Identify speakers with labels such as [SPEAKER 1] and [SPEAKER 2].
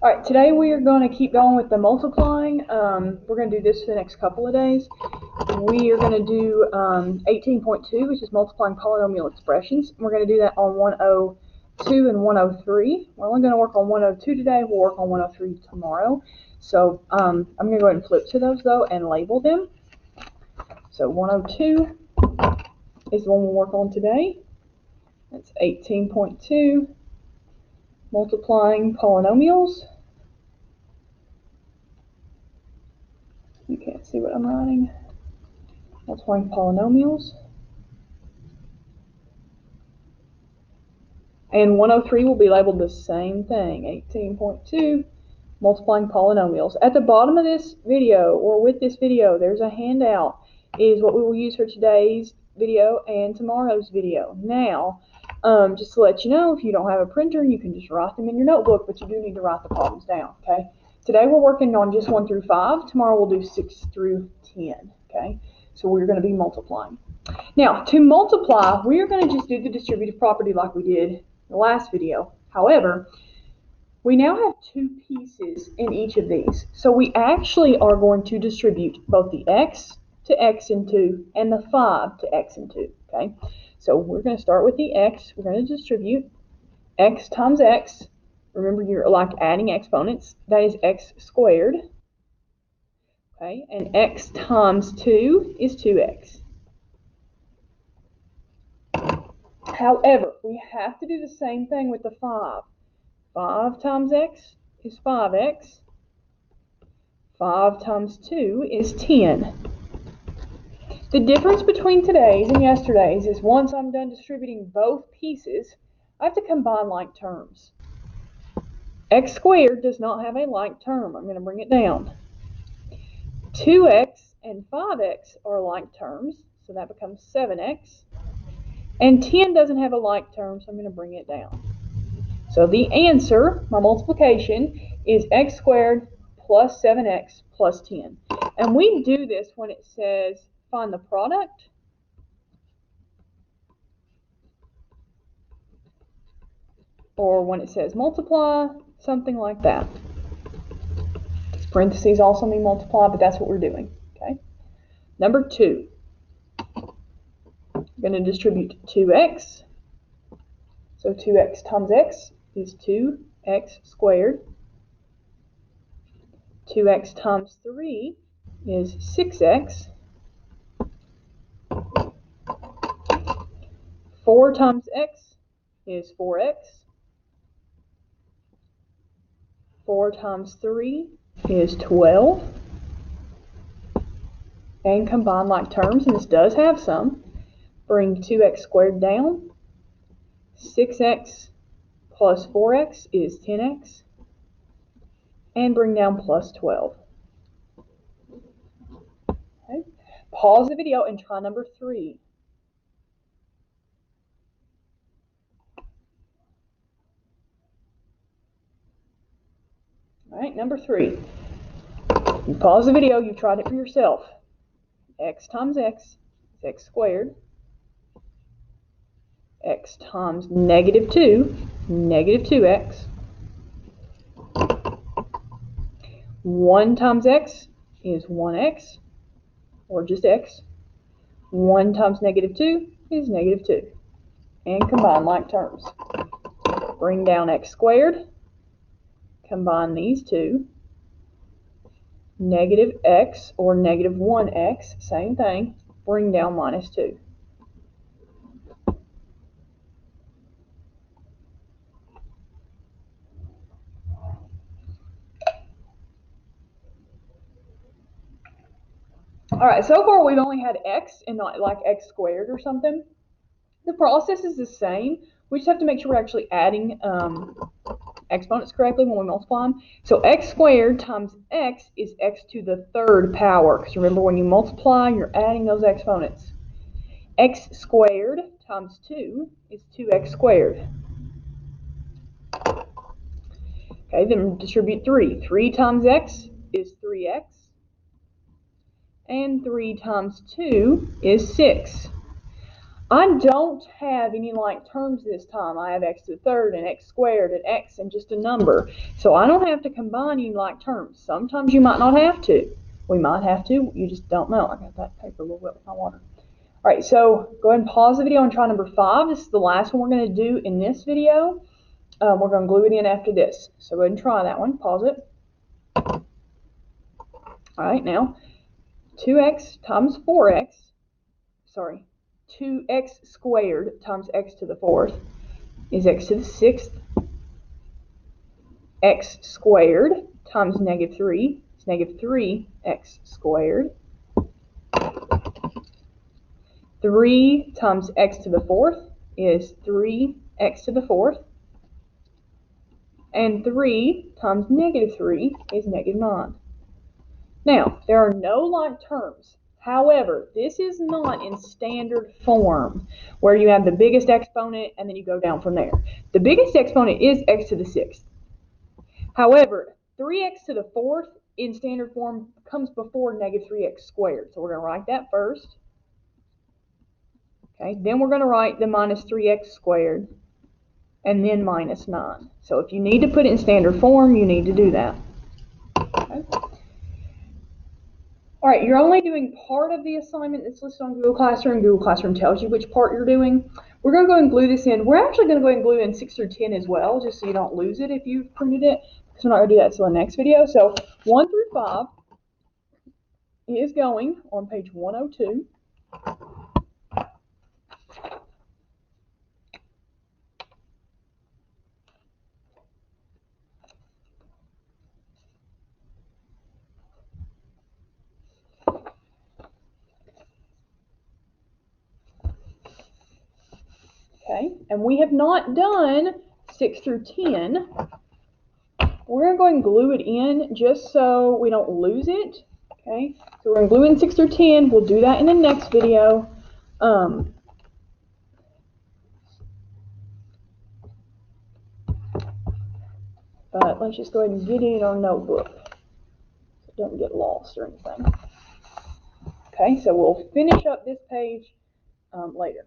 [SPEAKER 1] All right, today we are going to keep going with the multiplying. We're going to do this for the next couple of days. We are going to do 18.2, which is multiplying polynomial expressions. We're going to do that on 102 and 103. We're only going to work on 102 today. We'll work on 103 tomorrow. So I'm going to go ahead and flip to those, though, and label them. So 102 is the one we'll work on today. That's 18.2, multiplying polynomials. You can't see what I'm writing. Multiplying polynomials. And 103 will be labeled the same thing, 18.2, multiplying polynomials. At the bottom of this video, or with this video, there's a handout, is what we will use for today's video and tomorrow's video. Now, just to let you know, if you don't have a printer, you can just write them in your notebook, but you do need to write the problems down, okay? Today we're working on just 1 through 5. Tomorrow we'll do 6 through 10, okay? So we're going to be multiplying. Now, to multiply, we are going to just do the distributive property like we did in the last video. However, we now have 2 pieces in each of these. So we actually are going to distribute both the x to x in 2 and the 5 to x in 2, okay? So we're going to start with the x. We're going to distribute x times x. Remember, you're like adding exponents. That is x squared. Okay, and x times 2 is 2x. However, we have to do the same thing with the 5. 5 times x is 5x. 5 times 2 is 10. The difference between today's and yesterday's is once I'm done distributing both pieces, I have to combine like terms. X squared does not have a like term. I'm going to bring it down. 2x and 5x are like terms, so that becomes 7x. And 10 doesn't have a like term, so I'm going to bring it down. So the answer, my multiplication, is x squared plus 7x plus 10. And we do this when it says find the product, or when it says multiply, something like that. Parentheses also mean multiply, but that's what we're doing. Okay. Number 2. We're going to distribute 2x. So 2x times x is 2x squared. 2x times 3 is 6x. 4 times x is 4x. 4 times 3 is 12. And combine like terms, and this does have some. Bring 2x squared down. 6x plus 4x is 10x. And bring down plus 12. Okay. Pause the video and try number 3. All right, number 3. You pause the video, you tried it for yourself. X times x is x squared. X times negative 2, negative 2x. 1 times x is 1x, or just x. 1 times negative 2 is negative 2. And combine like terms. Bring down x squared. Combine these two. Negative x, or negative 1x, same thing. Bring down minus 2. All right, so far we've only had x and not like x squared or something. The process is the same. We just have to make sure we're actually adding exponents correctly when we multiply them. So x squared times x is x to the 3rd power. Because remember, when you multiply, you're adding those exponents. X squared times 2 is 2x squared. Okay, then distribute 3. 3 times x is 3x. And 3 times 2 is 6. I don't have any like terms this time. I have x to the third and x squared and x and just a number. So I don't have to combine any like terms. Sometimes you might not have to. We might have to. You just don't know. I got that paper a little wet with my water. All right, so go ahead and pause the video and try number 5. This is the last one we're going to do in this video. We're going to glue it in after this. So go ahead and try that one. Pause it. All right, now 2x times 4x, sorry, 2x squared times x to the 4th is x to the 6th. X squared times negative 3 is negative 3x squared. 3 times x to the 4th is 3x to the 4th. And 3 times negative 3 is negative 9. Now, there are no like terms. However, this is not in standard form, where you have the biggest exponent and then you go down from there. The biggest exponent is x to the 6th. However, 3x to the 4th in standard form comes before negative 3x squared. So we're going to write that first. Okay, then we're going to write the minus 3x squared and then minus 9. So if you need to put it in standard form, you need to do that. Okay. All right, you're only doing part of the assignment that's listed on Google Classroom. Google Classroom tells you which part you're doing. We're going to go and glue this in. We're actually going to go and glue in 6 through 10 as well, just so you don't lose it if you've printed it, because we're not going to do that until the next video. So 1 through 5 is going on page 102. Okay, and we have not done 6 through 10. We're going to go and glue it in just so we don't lose it. Okay, so we're going to glue in 6 through 10. We'll do that in the next video. But let's just go ahead and get it in our notebook so it doesn't get lost or anything. Okay, so we'll finish up this page later.